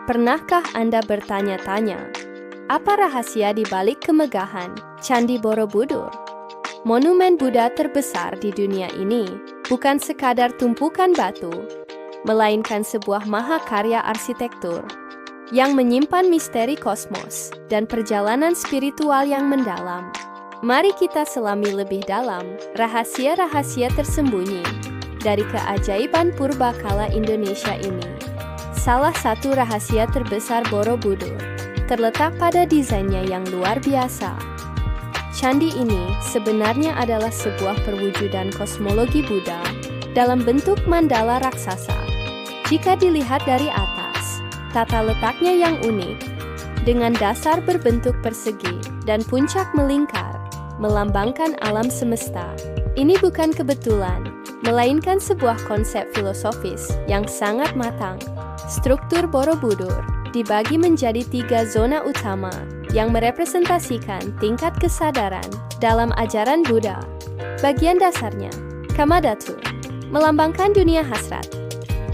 Pernahkah Anda bertanya-tanya, apa rahasia di balik kemegahan Candi Borobudur? Monumen Buddha terbesar di dunia ini bukan sekadar tumpukan batu, melainkan sebuah mahakarya arsitektur yang menyimpan misteri kosmos dan perjalanan spiritual yang mendalam. Mari kita selami lebih dalam rahasia-rahasia tersembunyi dari keajaiban purbakala Indonesia ini. Salah satu rahasia terbesar Borobudur terletak pada desainnya yang luar biasa. Candi ini sebenarnya adalah sebuah perwujudan kosmologi Buddha dalam bentuk mandala raksasa. Jika dilihat dari atas, tata letaknya yang unik, dengan dasar berbentuk persegi dan puncak melingkar, melambangkan alam semesta. Ini bukan kebetulan, melainkan sebuah konsep filosofis yang sangat matang. Struktur Borobudur dibagi menjadi 3 zona utama yang merepresentasikan tingkat kesadaran dalam ajaran Buddha. Bagian dasarnya, Kamadhatu, melambangkan dunia hasrat,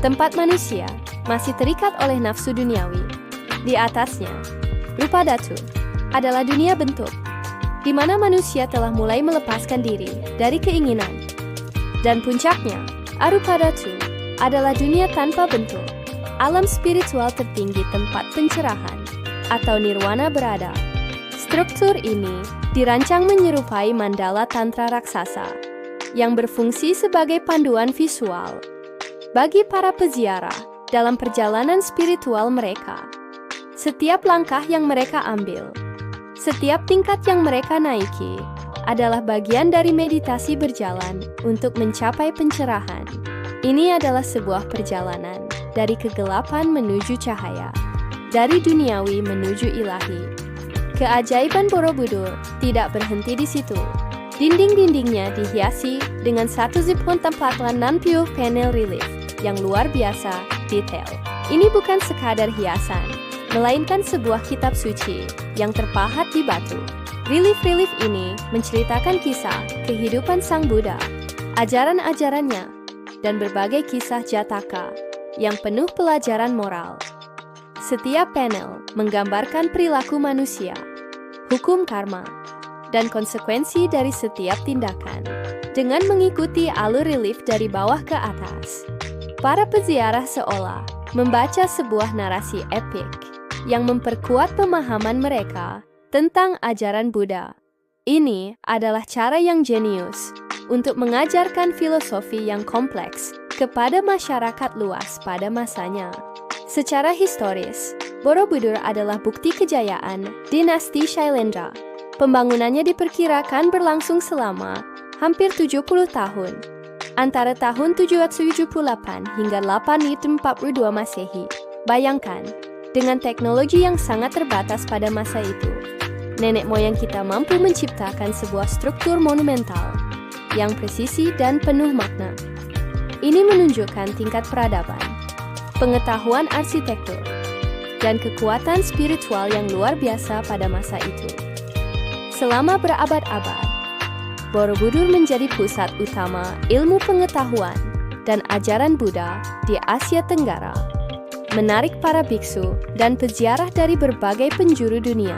tempat manusia masih terikat oleh nafsu duniawi. Di atasnya, Rupadhatu, adalah dunia bentuk, di mana manusia telah mulai melepaskan diri dari keinginan. Dan puncaknya, Arupadhatu, adalah dunia tanpa bentuk, alam spiritual tertinggi tempat pencerahan atau nirwana berada. Struktur ini dirancang menyerupai mandala tantra raksasa yang berfungsi sebagai panduan visual bagi para peziarah dalam perjalanan spiritual mereka. Setiap langkah yang mereka ambil, setiap tingkat yang mereka naiki adalah bagian dari meditasi berjalan untuk mencapai pencerahan. Ini adalah sebuah perjalanan dari kegelapan menuju cahaya, dari duniawi menuju ilahi. Keajaiban Borobudur tidak berhenti di situ. Dinding-dindingnya dihiasi dengan satu zipon tempatlan non-pure panel relief yang luar biasa detail. Ini bukan sekadar hiasan, melainkan sebuah kitab suci yang terpahat di batu. Relief-relief ini menceritakan kisah kehidupan Sang Buddha, ajaran-ajarannya, dan berbagai kisah Jataka yang penuh pelajaran moral. Setiap panel menggambarkan perilaku manusia, hukum karma, dan konsekuensi dari setiap tindakan. Dengan mengikuti alur relief dari bawah ke atas, para peziarah seolah membaca sebuah narasi epik yang memperkuat pemahaman mereka tentang ajaran Buddha. Ini adalah cara yang jenius untuk mengajarkan filosofi yang kompleks kepada masyarakat luas pada masanya. Secara historis, Borobudur adalah bukti kejayaan dinasti Shailendra. Pembangunannya diperkirakan berlangsung selama hampir 70 tahun, antara tahun 778 hingga 842 Masehi. Bayangkan, dengan teknologi yang sangat terbatas pada masa itu, nenek moyang kita mampu menciptakan sebuah struktur monumental yang presisi dan penuh makna. Ini menunjukkan tingkat peradaban, pengetahuan arsitektur, dan kekuatan spiritual yang luar biasa pada masa itu. Selama berabad-abad, Borobudur menjadi pusat utama ilmu pengetahuan dan ajaran Buddha di Asia Tenggara, menarik para biksu dan peziarah dari berbagai penjuru dunia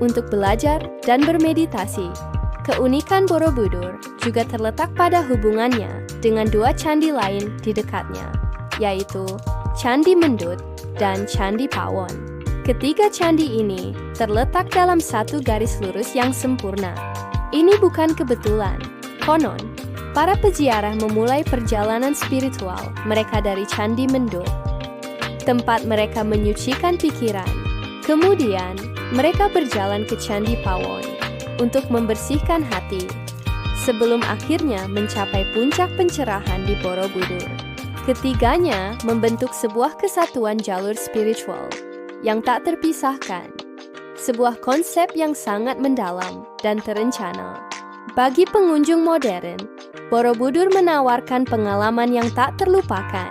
untuk belajar dan bermeditasi. Keunikan Borobudur juga terletak pada hubungannya dengan 2 candi lain di dekatnya, yaitu Candi Mendut dan Candi Pawon. Ketiga candi ini terletak dalam satu garis lurus yang sempurna. Ini bukan kebetulan. Konon, para peziarah memulai perjalanan spiritual mereka dari Candi Mendut, tempat mereka menyucikan pikiran. Kemudian, mereka berjalan ke Candi Pawon untuk membersihkan hati, sebelum akhirnya mencapai puncak pencerahan di Borobudur. Ketiganya membentuk sebuah kesatuan jalur spiritual yang tak terpisahkan, sebuah konsep yang sangat mendalam dan terencana. Bagi pengunjung modern, Borobudur menawarkan pengalaman yang tak terlupakan.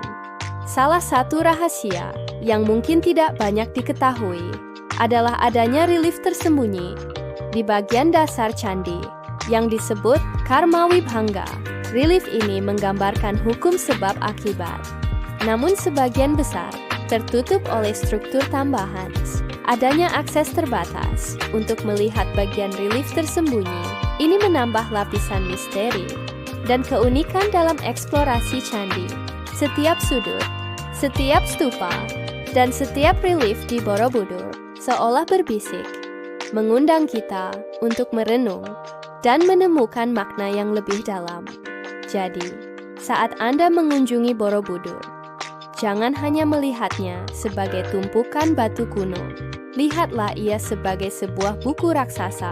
Salah satu rahasia yang mungkin tidak banyak diketahui adalah adanya relief tersembunyi di bagian dasar candi yang disebut Karma Vibhanga. Relief ini menggambarkan hukum sebab akibat. Namun sebagian besar tertutup oleh struktur tambahan. Adanya akses terbatas untuk melihat bagian relief tersembunyi. Ini menambah lapisan misteri dan keunikan dalam eksplorasi candi. Setiap sudut, setiap stupa, dan setiap relief di Borobudur seolah berbisik, mengundang kita untuk merenung dan menemukan makna yang lebih dalam. Jadi, saat Anda mengunjungi Borobudur, jangan hanya melihatnya sebagai tumpukan batu kuno. Lihatlah ia sebagai sebuah buku raksasa,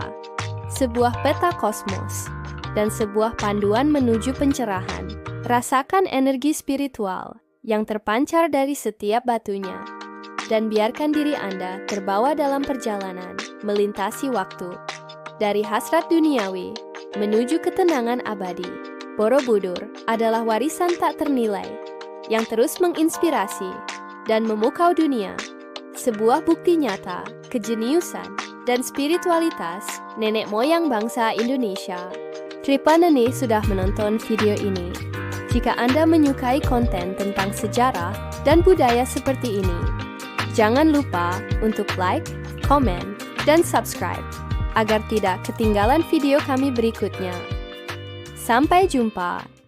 sebuah peta kosmos, dan sebuah panduan menuju pencerahan. Rasakan energi spiritual yang terpancar dari setiap batunya, dan biarkan diri Anda terbawa dalam perjalanan melintasi waktu, dari hasrat duniawi menuju ketenangan abadi. Borobudur adalah warisan tak ternilai yang terus menginspirasi dan memukau dunia. Sebuah bukti nyata, kejeniusan, dan spiritualitas nenek moyang bangsa Indonesia. Tripaneni sudah menonton video ini. Jika Anda menyukai konten tentang sejarah dan budaya seperti ini, jangan lupa untuk like, komen, dan subscribe agar tidak ketinggalan video kami berikutnya. Sampai jumpa